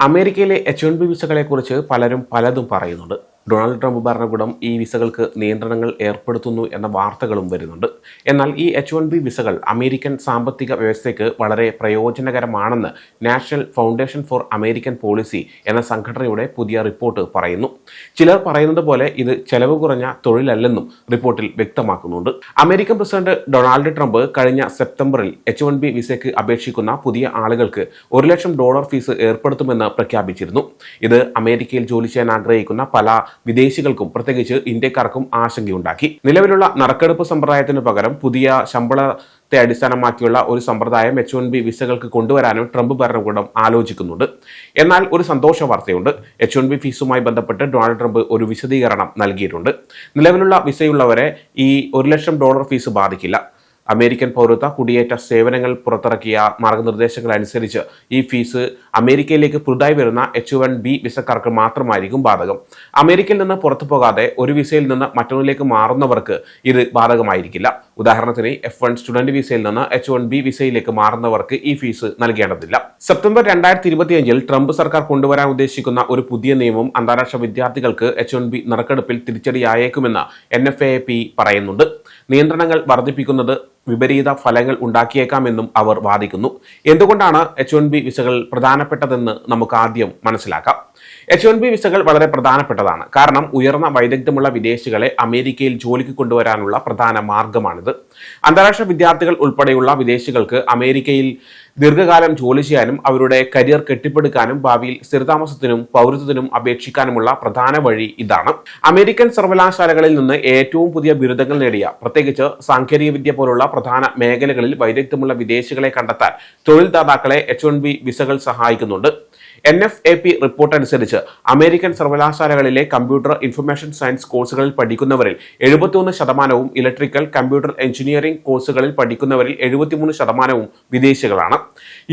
അമേരിക്കയിലെ H-1B വിസകളെക്കുറിച്ച് പലരും പലതും പറയുന്നുണ്ട്. ഡൊണാൾഡ് ട്രംപ് ഭരണകൂടം ഈ വിസകൾക്ക് നിയന്ത്രണങ്ങൾ ഏർപ്പെടുത്തുന്നു എന്ന വാർത്തകളും വരുന്നുണ്ട്. എന്നാൽ ഈ H-1B വിസകൾ അമേരിക്കൻ സാമ്പത്തിക വ്യവസ്ഥയ്ക്ക് വളരെ പ്രയോജനകരമാണെന്ന് national foundation for American policy എന്ന സംഘടനയുടെ പുതിയ റിപ്പോർട്ട് പറയുന്നു. ചിലർ പറയുന്നത് പോലെ ഇത് ചെലവ് കുറഞ്ഞ തൊഴിലല്ലെന്നും റിപ്പോർട്ടിൽ വ്യക്തമാക്കുന്നുണ്ട്. അമേരിക്കൻ പ്രസിഡന്റ് ഡൊണാൾഡ് ട്രംപ് കഴിഞ്ഞ സെപ്റ്റംബറിൽ H-1B വിസയ്ക്ക് അപേക്ഷിക്കുന്ന പുതിയ ആളുകൾക്ക് $1,00,000 ഫീസ് ഏർപ്പെടുത്തുമെന്ന് പ്രഖ്യാപിച്ചിരുന്നു. ഇത് അമേരിക്കയിൽ ജോലി ചെയ്യാൻ ആഗ്രഹിക്കുന്ന പല വിദേശികൾക്കും പ്രത്യേകിച്ച് ഇന്ത്യക്കാർക്കും ആശങ്കയുണ്ടാക്കി. നിലവിലുള്ള നറുക്കെടുപ്പ് സമ്പ്രദായത്തിനു പകരം പുതിയ ശമ്പളത്തെ അടിസ്ഥാനമാക്കിയുള്ള ഒരു സമ്പ്രദായം H-1B വിസകൾക്ക് കൊണ്ടുവരാനും ട്രംപ് ഭരണകൂടം ആലോചിക്കുന്നുണ്ട്. എന്നാൽ ഒരു സന്തോഷ വാർത്തയുണ്ട്. H-1B ഫീസുമായി ബന്ധപ്പെട്ട് ഡൊണാൾഡ് ട്രംപ് ഒരു വിശദീകരണം നൽകിയിട്ടുണ്ട്. നിലവിലുള്ള വിസയുള്ളവരെ ഈ $1,00,000 ഫീസ് ബാധിക്കില്ല. അമേരിക്കൻ പൗരത്വ കുടിയേറ്റ സേവനങ്ങൾ പുറത്തിറക്കിയ മാർഗനിർദ്ദേശങ്ങൾ അനുസരിച്ച് ഈ ഫീസ് അമേരിക്കയിലേക്ക് പുതുതായി വരുന്ന H-1B വിസക്കാർക്ക് മാത്രമായിരിക്കും ബാധകം. അമേരിക്കയിൽ നിന്ന് പുറത്തു പോകാതെ ഒരു വിസയിൽ നിന്ന് മറ്റൊന്നിലേക്ക് മാറുന്നവർക്ക് ഇത് ബാധകമായിരിക്കില്ല. ഉദാഹരണത്തിന് F1 സ്റ്റുഡന്റ് വിസയിൽ നിന്ന് H-1B വിസയിലേക്ക് മാറുന്നവർക്ക് ഈ ഫീസ് നൽകേണ്ടതില്ല. സെപ്റ്റംബർ 2025 ട്രംപ് സർക്കാർ കൊണ്ടുവരാൻ ഉദ്ദേശിക്കുന്ന ഒരു പുതിയ നിയമം അന്താരാഷ്ട്ര വിദ്യാർത്ഥികൾക്ക് H-1B നറുക്കെടുപ്പിൽ തിരിച്ചടിയായേക്കുമെന്ന് NFAP പറയുന്നുണ്ട്. നിയന്ത്രണങ്ങൾ വർദ്ധിപ്പിക്കുന്നത് വിപരീത ഫലങ്ങൾ ഉണ്ടാക്കിയേക്കാമെന്നും അവർ വാദിക്കുന്നു. എന്തുകൊണ്ടാണ് H-1B വിസകൾ പ്രധാനപ്പെട്ടതെന്ന് നമുക്ക് ആദ്യം മനസ്സിലാക്കാം. H-1B വിസകൾ വളരെ പ്രധാനപ്പെട്ടതാണ്. കാരണം ഉയർന്ന വൈദഗ്ധ്യമുള്ള വിദേശികളെ അമേരിക്കയിൽ ജോലിക്ക് കൊണ്ടുവരാനുള്ള പ്രധാന മാർഗമാണിത്. അന്താരാഷ്ട്ര വിദ്യാർത്ഥികൾ ഉൾപ്പെടെയുള്ള വിദേശികൾക്ക് അമേരിക്കയിൽ ദീർഘകാലം ജോലി ചെയ്യാനും അവരുടെ കരിയർ കെട്ടിപ്പടുക്കാനും ഭാവിയിൽ സ്ഥിരതാമസത്തിനും പൗരത്വത്തിനും അപേക്ഷിക്കാനുമുള്ള പ്രധാന വഴി ഇതാണ്. അമേരിക്കൻ സർവകലാശാലകളിൽ നിന്ന് ഏറ്റവും പുതിയ ബിരുദങ്ങൾ നേടിയ പ്രത്യേകിച്ച് സാങ്കേതികവിദ്യ പോലുള്ള പ്രധാന മേഖലകളിൽ വൈദഗ്ധ്യമുള്ള വിദേശികളെ കണ്ടെത്താൻ തൊഴിൽദാതാക്കളെ H-1B വിസകൾ സഹായിക്കുന്നുണ്ട്. NFAP റിപ്പോർട്ട് അനുസരിച്ച് അമേരിക്കൻ സർവകലാശാലകളിലെ കമ്പ്യൂട്ടർ ഇൻഫർമേഷൻ സയൻസ് കോഴ്സുകളിൽ പഠിക്കുന്നവരിൽ 71%, ഇലക്ട്രിക്കൽ കമ്പ്യൂട്ടർ എഞ്ചിനീയറിംഗ് കോഴ്സുകളിൽ പഠിക്കുന്നവരിൽ 73% വിദേശികളാണ്.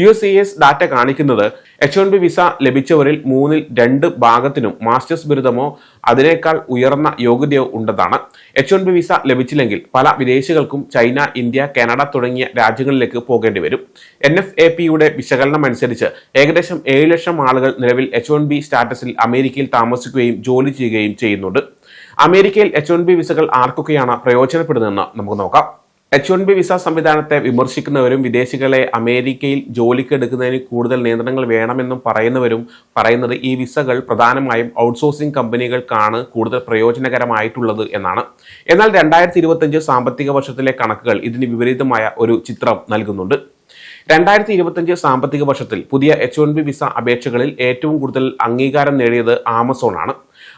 USCIS ഡാറ്റ കാണിക്കുന്നത് H-1B വിസ ലഭിച്ചവരിൽ 2 ഭാഗത്തിനും മാസ്റ്റേഴ്സ് ബിരുദമോ അതിനേക്കാൾ ഉയർന്ന യോഗ്യതയോ ഉണ്ടെന്നാണ്. H-1B വിസ ലഭിച്ചില്ലെങ്കിൽ പല വിദേശികൾക്കും ചൈന, ഇന്ത്യ, കാനഡ തുടങ്ങിയ രാജ്യങ്ങളിലേക്ക് പോകേണ്ടി വരും. NFAPയുടെ വിശകലനം അനുസരിച്ച് ഏകദേശം 7 ലക്ഷം ആളുകൾ നിലവിൽ H-1B സ്റ്റാറ്റസിൽ അമേരിക്കയിൽ താമസിക്കുകയും ജോലി ചെയ്യുകയും ചെയ്യുന്നുണ്ട്. അമേരിക്കയിൽ H-1B വിസകൾ ആർക്കൊക്കെയാണ് പ്രയോജനപ്പെടുന്നതെന്ന് നമുക്ക് നോക്കാം. H-1B വിസ സംവിധാനത്തെ വിമർശിക്കുന്നവരും വിദേശികളെ അമേരിക്കയിൽ ജോലിക്കെടുക്കുന്നതിന് കൂടുതൽ നിയന്ത്രണങ്ങൾ വേണമെന്നും പറയുന്നത് ഈ വിസകൾ പ്രധാനമായും ഔട്ട്സോഴ്സിംഗ് കമ്പനികൾക്കാണ് കൂടുതൽ പ്രയോജനകരമായിട്ടുള്ളത് എന്നാണ്. എന്നാൽ 2025 സാമ്പത്തിക വർഷത്തിലെ കണക്കുകൾ ഇതിന് വിപരീതമായ ഒരു ചിത്രം നൽകുന്നുണ്ട്. 2025 സാമ്പത്തിക വർഷത്തിൽ പുതിയ H-1B വിസ അപേക്ഷകളിൽ ഏറ്റവും കൂടുതൽ അംഗീകാരം നേടിയത് ആമസോൺ ആണ്.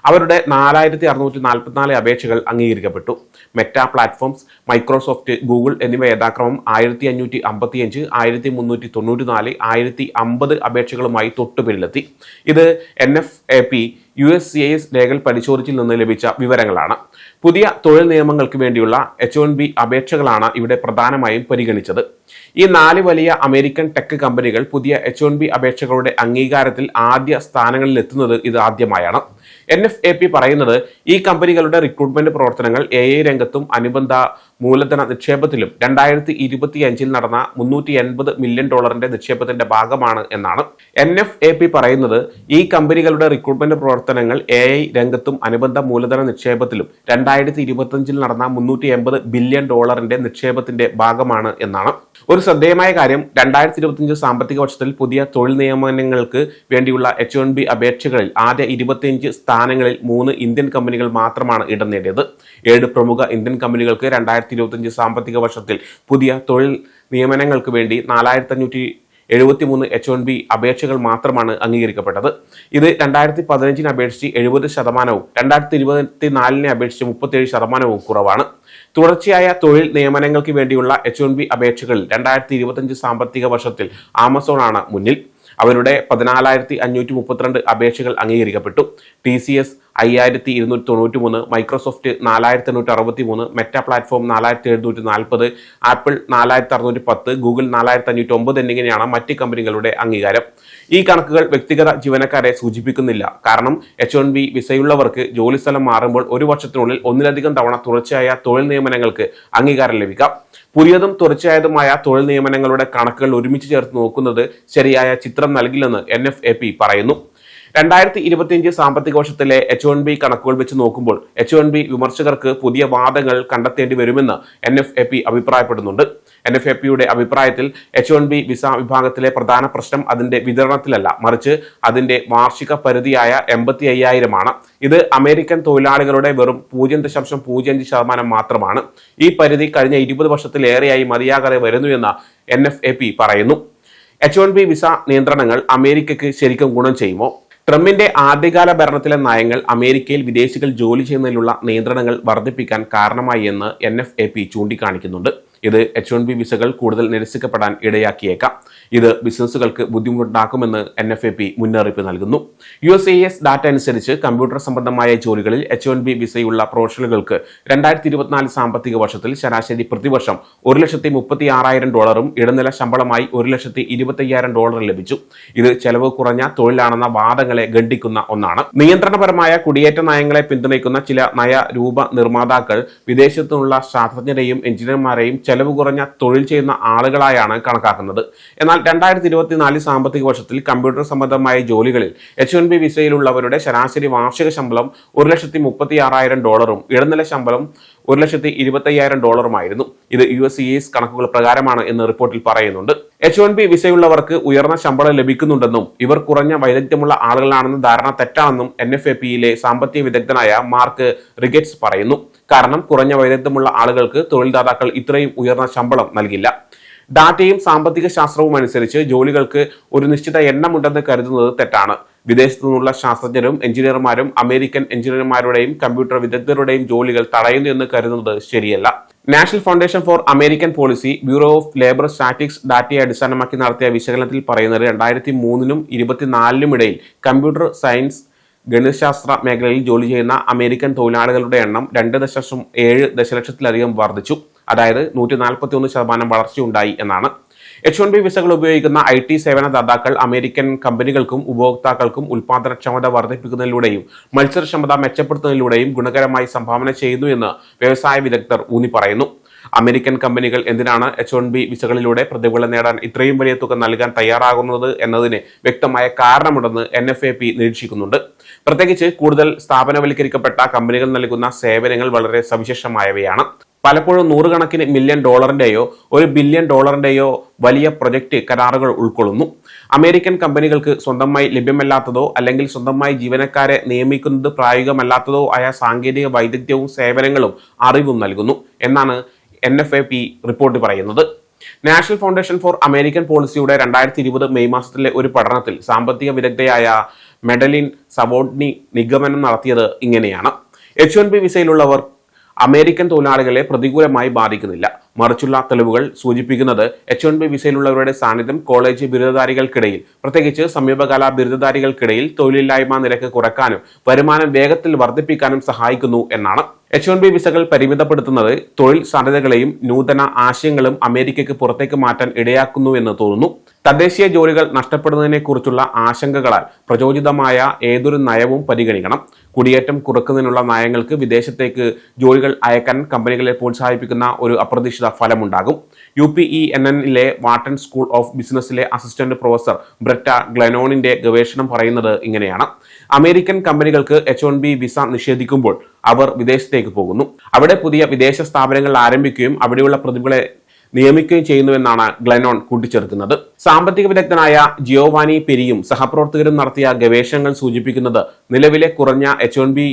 അവരുടെ 4644 അപേക്ഷകൾ അംഗീകരിക്കപ്പെട്ടു. മെറ്റ പ്ലാറ്റ്ഫോംസ്, മൈക്രോസോഫ്റ്റ്, ഗൂഗിൾ എന്നിവ യഥാക്രമം 1555, 1394, 1050 അപേക്ഷകളുമായി തൊട്ടുപിന്നിലെത്തി. ഇത് NFAP USCIS രേഖകൾ പരിശോധിച്ചിൽ നിന്ന് ലഭിച്ച വിവരങ്ങളാണ്. പുതിയ തൊഴിൽ നിയമങ്ങൾക്ക് വേണ്ടിയുള്ള H-1B അപേക്ഷകളാണ് ഇവിടെ പ്രധാനമായും പരിഗണിച്ചത്. ഈ 4 വലിയ അമേരിക്കൻ ടെക് കമ്പനികൾ പുതിയ H-1B അപേക്ഷകളുടെ അംഗീകാരത്തിൽ ആദ്യ സ്ഥാനങ്ങളിൽ എത്തുന്നത് ഇത് ആദ്യമായാണ്. NFAP പറയുന്നത് ഈ കമ്പനികളുടെ റിക്രൂട്ട്മെന്റ് പ്രവർത്തനങ്ങൾ AI രംഗത്തും അനുബന്ധ മൂലധന നിക്ഷേപത്തിലും 2025 നടന്ന $380 മില്യൺ നിക്ഷേപത്തിന്റെ ഭാഗമാണ് എന്നാണ്. NFAP പറയുന്നത് ഈ കമ്പനികളുടെ റിക്രൂട്ട്മെന്റ് പ്രവർത്തനങ്ങൾ AI രംഗത്തും അനുബന്ധ മൂലധന നിക്ഷേപത്തിലും 2025 നടന്ന $380 ബില്യൺ നിക്ഷേപത്തിന്റെ ഭാഗമാണ് എന്നാണ്. ഒരു ശ്രദ്ധേയമായ കാര്യം, 2025 സാമ്പത്തിക വർഷത്തിൽ പുതിയ തൊഴിൽ നിയമനങ്ങൾക്ക് വേണ്ടിയുള്ള H-1B അപേക്ഷകളിൽ ആദ്യ 25 സ്ഥാനങ്ങളിൽ 3 ഇന്ത്യൻ കമ്പനികൾ മാത്രമാണ് ഇടം നേടിയത്. 7 പ്രമുഖ ഇന്ത്യൻ കമ്പനികൾക്ക് 2025 സാമ്പത്തിക വർഷത്തിൽ പുതിയ തൊഴിൽ നിയമനങ്ങൾക്ക് വേണ്ടി 4573 H-1B അപേക്ഷകൾ മാത്രമാണ് അംഗീകരിക്കപ്പെട്ടത്. ഇത് 2015 അപേക്ഷിച്ച് 70%, 2024 അപേക്ഷിച്ച് 37% കുറവാണ്. തുടർച്ചയായ തൊഴിൽ നിയമനങ്ങൾക്ക് വേണ്ടിയുള്ള H-1B അപേക്ഷകളിൽ 2025 സാമ്പത്തിക വർഷത്തിൽ ആമസോൺ ആണ് മുന്നിൽ. അവരുടെ 14,532 അപേക്ഷകൾ അംഗീകരിക്കപ്പെട്ടു. TCS, 5293, Microsoft 4863, Meta platform 4740, apple 4610, Google 4509 എന്നിങ്ങനെയാണ് മറ്റ് കമ്പനികളുടെ അംഗീകാരം. ഈ കണക്കുകൾ വ്യക്തിഗത ജീവനക്കാരെ സൂചിപ്പിക്കുന്നില്ല. കാരണം H1B വിസയുള്ളവർക്ക് ജോലിസ്ഥലം മാറുമ്പോൾ ഒരു വർഷത്തിനുള്ളിൽ ഒന്നിലധികം തവണ തുടർച്ചയായ തൊഴിൽ നിയമനങ്ങൾക്ക് അംഗീകാരം ലഭിക്കാം. പുതിയതും തുടർച്ചയായതുമായ തൊഴിൽ നിയമനങ്ങളുടെ കണക്കുകൾ ഒരുമിച്ച് ചേർത്ത് നോക്കുന്നത് ശരിയായ ചിത്രം നൽകില്ലെന്ന് NFAP പറയുന്നു. 2025 സാമ്പത്തിക വർഷത്തിലെ H1B കണക്കുകൾ വെച്ച് നോക്കുമ്പോൾ H1B വിമർശകർക്ക് പുതിയ വാദങ്ങൾ കണ്ടെത്തേണ്ടി വരുമെന്ന് NFAP അഭിപ്രായപ്പെടുന്നുണ്ട്. NFAPയുടെ അഭിപ്രായത്തിൽ H1B വിസ വിഭാഗത്തിലെ പ്രധാന പ്രശ്നം അതിന്റെ വിതരണത്തിലല്ല, മറിച്ച് അതിന്റെ വാർഷിക പരിധിയായ 85,000 ഇത് അമേരിക്കൻ തൊഴിലാളികളുടെ വെറും 0.05% മാത്രമാണ്. ഈ പരിധി കഴിഞ്ഞ 20 വർഷത്തിലേറെയായി മതിയാകാതെ വരുന്നുവെന്ന് NFAP പറയുന്നു. H1B വിസ നിയന്ത്രണങ്ങൾ അമേരിക്കയ്ക്ക് ശരിക്കും ഗുണം ചെയ്യുമോ? ട്രംപിന്റെ ആദ്യകാല ഭരണത്തിലെ നയങ്ങൾ അമേരിക്കയിൽ വിദേശികൾ ജോലി ചെയ്യുന്നതിലുള്ള നിയന്ത്രണങ്ങൾ വർദ്ധിപ്പിക്കാൻ കാരണമായി എന്ന് NFAP ചൂണ്ടിക്കാണിക്കുന്നുണ്ട്. ഇത് H1B വിസകൾ കൂടുതൽ നിരസിക്കപ്പെടാൻ ഇടയാക്കിയേക്കാം. ഇത് ബിസിനസ്സുകൾക്ക് ബുദ്ധിമുട്ടുണ്ടാക്കുമെന്ന് NFAP മുന്നറിയിപ്പ് നൽകുന്നു. USCIS ഡാറ്റ അനുസരിച്ച് കമ്പ്യൂട്ടർ സംബന്ധമായ ജോലികളിൽ H1B വിസയുള്ള പ്രൊഫഷണലുകൾക്ക് 2024 സാമ്പത്തിക വർഷത്തിൽ ശരാശരി പ്രതിവർഷം $1,36,000 ഇടനില ശമ്പളമായി $1,25,000 ലഭിച്ചു. ഇത് ചെലവ് കുറഞ്ഞ തൊഴിലാണെന്ന വാദങ്ങളെ ഖണ്ഡിക്കുന്ന ഒന്നാണ്. നിയന്ത്രണപരമായ കുടിയേറ്റ നയങ്ങളെ പിന്തുണയ്ക്കുന്ന ചില നയ രൂപ നിർമ്മാതാക്കൾ വിദേശത്തുനിന്നുള്ള ശാസ്ത്രജ്ഞരെയും എഞ്ചിനീയർമാരെയും ചെലവ് കുറഞ്ഞ തൊഴിൽ ചെയ്യുന്ന ആളുകളായാണ് കണക്കാക്കുന്നത്. എന്നാൽ 2024 സാമ്പത്തിക വർഷത്തിൽ കമ്പ്യൂട്ടർ സംബന്ധമായ ജോലികളിൽ H1B വിസയിലുള്ളവരുടെ ശരാശരി വാർഷിക ശമ്പളം $1,36,000 ഇടനില ശമ്പളം $1,25,000 ഇത് USCIS കണക്കുകൾ പ്രകാരമാണ് എന്ന് റിപ്പോർട്ടിൽ പറയുന്നുണ്ട്. H1B വിസയുള്ളവർക്ക് ഉയർന്ന ശമ്പളം ലഭിക്കുന്നുണ്ടെന്നും ഇവർ കുറഞ്ഞ വൈദഗ്ധ്യമുള്ള ആളുകളാണെന്ന ധാരണ തെറ്റാണെന്നും NFAPയിലെ സാമ്പത്തിക വിദഗ്ധനായ മാർക്ക് റിഗറ്റ്സ് പറയുന്നു. കാരണം കുറഞ്ഞ വൈദഗ്ധ്യമുള്ള ആളുകൾക്ക് തൊഴിൽദാതാക്കൾ ഇത്രയും ഉയർന്ന ശമ്പളം നൽകില്ല. ഡാറ്റയും സാമ്പത്തിക ശാസ്ത്രവും അനുസരിച്ച് ജോലികൾക്ക് ഒരു നിശ്ചിത എണ്ണമുണ്ടെന്ന് കരുതുന്നത് തെറ്റാണ്. വിദേശത്തു നിന്നുള്ള ശാസ്ത്രജ്ഞരും എഞ്ചിനീയർമാരും അമേരിക്കൻ എഞ്ചിനീയർമാരുടെയും കമ്പ്യൂട്ടർ വിദഗ്ധരുടെയും ജോലികൾ തടയുന്നു എന്ന് കരുതുന്നത് ശരിയല്ല. National foundation for American policy, bureau of labour statics ഡാറ്റയെ അടിസ്ഥാനമാക്കി നടത്തിയ വിശകലനത്തിൽ പറയുന്നത് 2003നും 2024നും ഇടയിൽ കമ്പ്യൂട്ടർ സയൻസ് ഗണിതശാസ്ത്ര മേഖലയിൽ ജോലി ചെയ്യുന്ന അമേരിക്കൻ തൊഴിലാളികളുടെ എണ്ണം 2.7 ദശലക്ഷത്തിലധികം വർദ്ധിച്ചു. അതായത് 141% വളർച്ചയുണ്ടായി എന്നാണ്. H1B വിസകൾ ഉപയോഗിക്കുന്ന IT സേവനദാതാക്കൾ അമേരിക്കൻ കമ്പനികൾക്കും ഉപഭോക്താക്കൾക്കും ഉൽപാദനക്ഷമത വർദ്ധിപ്പിക്കുന്നതിലൂടെയും മത്സരക്ഷമത മെച്ചപ്പെടുത്തുന്നതിലൂടെയും ഗുണകരമായി സംഭാവന ചെയ്യുന്നു എന്ന് വ്യവസായ വിദഗ്ധർ ഊന്നി പറയുന്നു. അമേരിക്കൻ കമ്പനികൾ എന്തിനാണ് H1B വിസകളിലൂടെ പ്രതിഫലം നേടാൻ ഇത്രയും വലിയ തുക നൽകാൻ തയ്യാറാകുന്നത് എന്നതിന് വ്യക്തമായ കാരണമുണ്ടെന്ന് NFAP നിരീക്ഷിക്കുന്നുണ്ട്. പ്രത്യേകിച്ച് കൂടുതൽ സ്ഥാപനവൽക്കരിക്കപ്പെട്ട കമ്പനികൾ നൽകുന്ന സേവനങ്ങൾ വളരെ സവിശേഷമായവയാണ്. പലപ്പോഴും $100 മില്യൺ $1 ബില്യൺ വലിയ പ്രൊജക്ട് കരാറുകൾ ഉൾക്കൊള്ളുന്നു. അമേരിക്കൻ കമ്പനികൾക്ക് സ്വന്തമായി ലഭ്യമല്ലാത്തതോ അല്ലെങ്കിൽ സ്വന്തമായി ജീവനക്കാരെ നിയമിക്കുന്നത് പ്രായോഗികമല്ലാത്തതോ ആയ സാങ്കേതിക വൈദഗ്ധ്യവും സേവനങ്ങളും അറിവും നൽകുന്നു എന്നാണ് NFAP റിപ്പോർട്ട് പറയുന്നത്. നാഷണൽ ഫൗണ്ടേഷൻ ഫോർ അമേരിക്കൻ പോളിസിയുടെ 2020 മെയ് മാസത്തിലെ ഒരു പഠനത്തിൽ സാമ്പത്തിക വിദഗ്ധയായ മെഡലിൻ സവോഡ്നി നിഗമനം നടത്തിയത് ഇങ്ങനെയാണ്. H1B വിസയിലുള്ളവർ അമേരിക്കൻ തൊഴിലാളികളെ പ്രതികൂലമായി ബാധിക്കുന്നില്ല. മറിച്ചുള്ള തെളിവുകൾ സൂചിപ്പിക്കുന്നത് H1B വിസയിലുള്ളവരുടെ സാന്നിധ്യം കോളേജ് ബിരുദധാരികൾക്കിടയിൽ, പ്രത്യേകിച്ച് സമീപകാല ബിരുദധാരികൾക്കിടയിൽ തൊഴിലില്ലായ്മ നിരക്ക് കുറയ്ക്കാനും വരുമാനം വേഗത്തിൽ വർദ്ധിപ്പിക്കാനും സഹായിക്കുന്നു എന്നാണ്. H1B വിസകൾ പരിമിതപ്പെടുത്തുന്നത് തൊഴിൽ സാധ്യതകളെയും നൂതന ആശയങ്ങളും അമേരിക്കയ്ക്ക് പുറത്തേക്ക് മാറ്റാൻ ഇടയാക്കുന്നു എന്ന് തോന്നുന്നു. തദ്ദേശീയ ജോലികൾ നഷ്ടപ്പെടുന്നതിനെ കുറിച്ചുള്ള ആശങ്കകളാൽ പ്രചോദിതമായ ഏതൊരു നയവും പരിഗണിക്കണം. കുടിയേറ്റം കുറക്കുന്നതിനുള്ള നയങ്ങൾക്ക് വിദേശത്തേക്ക് ജോലികൾ അയക്കാൻ കമ്പനികളെ പ്രോത്സാഹിപ്പിക്കുന്ന ഒരു അപ്രതീക്ഷിത ഫലമുണ്ടാകും. UPenn-ലെ വാട്ടൺ സ്കൂൾ ഓഫ് ബിസിനസ്സിലെ അസിസ്റ്റന്റ് പ്രൊഫസർ ബ്രെറ്റ ഗ്ലെനോണിന്റെ ഗവേഷണം പറയുന്നത് ഇങ്ങനെയാണ്. അമേരിക്കൻ കമ്പനികൾക്ക് H1B വിസ നിഷേധിക്കുമ്പോൾ അവർ വിദേശത്തേക്ക് പോകുന്നു. അവിടെ പുതിയ വിദേശ സ്ഥാപനങ്ങൾ ആരംഭിക്കുകയും അവിടെയുള്ള പ്രതിഭകളെ നിയമിക്കുകയും ചെയ്യുന്നുവെന്നാണ് ഗ്ലെനോൺ കൂട്ടിച്ചേർക്കുന്നത്. സാമ്പത്തിക വിദഗ്ധനായ ജിയോവാനി പെരിയും സഹപ്രവർത്തകരും നടത്തിയ ഗവേഷണങ്ങൾ സൂചിപ്പിക്കുന്നത് നിലവിലെ കുറഞ്ഞ H1B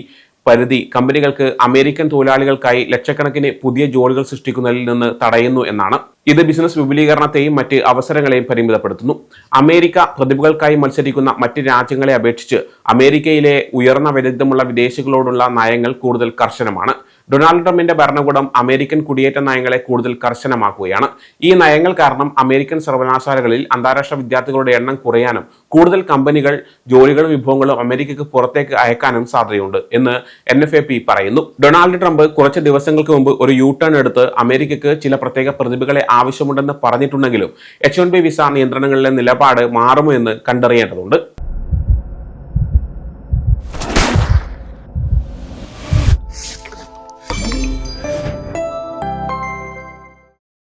പരിധി കമ്പനികൾക്ക് അമേരിക്കൻ തൊഴിലാളികൾക്കായി ലക്ഷക്കണക്കിന് പുതിയ ജോലികൾ സൃഷ്ടിക്കുന്നതിൽ നിന്ന് തടയുന്നു എന്നാണ്. ഇത് ബിസിനസ് വിപുലീകരണത്തെയും മറ്റ് അവസരങ്ങളെയും പരിമിതപ്പെടുത്തുന്നു. അമേരിക്ക പ്രതിഭകൾക്കായി മത്സരിക്കുന്ന മറ്റ് രാജ്യങ്ങളെ അപേക്ഷിച്ച് അമേരിക്കയിലെ ഉയർന്ന വൈദഗ്ധ്യമുള്ള വിദേശികളോടുള്ള നയങ്ങൾ കൂടുതൽ കർശനമാണ്. ഡൊണാൾഡ് ട്രംപിന്റെ ഭരണകൂടം അമേരിക്കൻ കുടിയേറ്റ നയങ്ങളെ കൂടുതൽ കർശനമാക്കുകയാണ്. ഈ നയങ്ങൾ കാരണം അമേരിക്കൻ സർവകലാശാലകളിൽ അന്താരാഷ്ട്ര വിദ്യാർത്ഥികളുടെ എണ്ണം കുറയാനും കൂടുതൽ കമ്പനികൾ ജോലികളും വിഭവങ്ങളും അമേരിക്കയ്ക്ക് പുറത്തേക്ക് അയക്കാനും സാധ്യതയുണ്ട് എന്ന് NFAP പറയുന്നു. ഡൊണാൾഡ് ട്രംപ് കുറച്ച് ദിവസങ്ങൾക്ക് മുമ്പ് ഒരു യു ടേൺ എടുത്ത് അമേരിക്കയ്ക്ക് ചില പ്രത്യേക പ്രതിഭകളെ ആവശ്യമുണ്ടെന്ന് പറഞ്ഞിട്ടുണ്ടെങ്കിലും H-1B വിസ നിയന്ത്രണങ്ങളിലെ നിലപാട് മാറുമോ എന്ന് കണ്ടറിയേണ്ടതുണ്ട്.